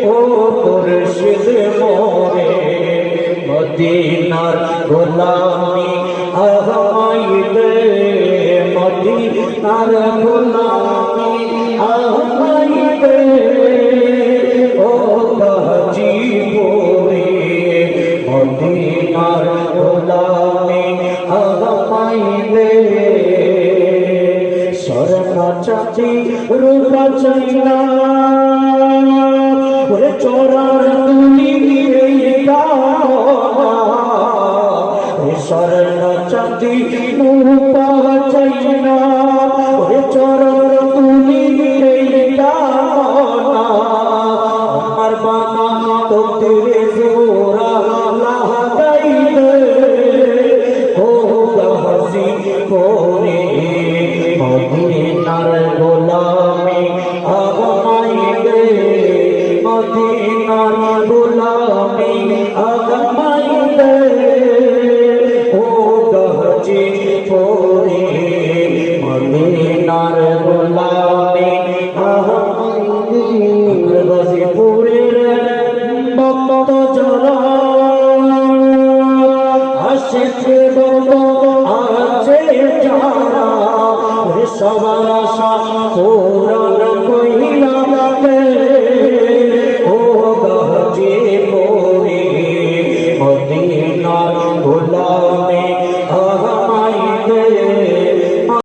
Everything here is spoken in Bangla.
ও মুর্শিদ মোরে মদিনার গোলামি আহমাইদে মদিনার গোলামি আহমাইদে ও গাজীপুরে মদিনার গোলামি আহমাইদে শরণা চাচি রূপা চাইনা ওরে চোরার তুলি শরণা চাচি রূপা চাইনা ওরে চোরার তুলি আমার বাবা তো তেরে জোরা লাগাইবে ও গাজী পরে মদিনার গোলামি আহমাইদে মদিনার গোলামি আহমাইদে ও গাজীপুরে মদিনার গোলামি আহমাইদে গাজীপুরের ভক্ত যারা আসে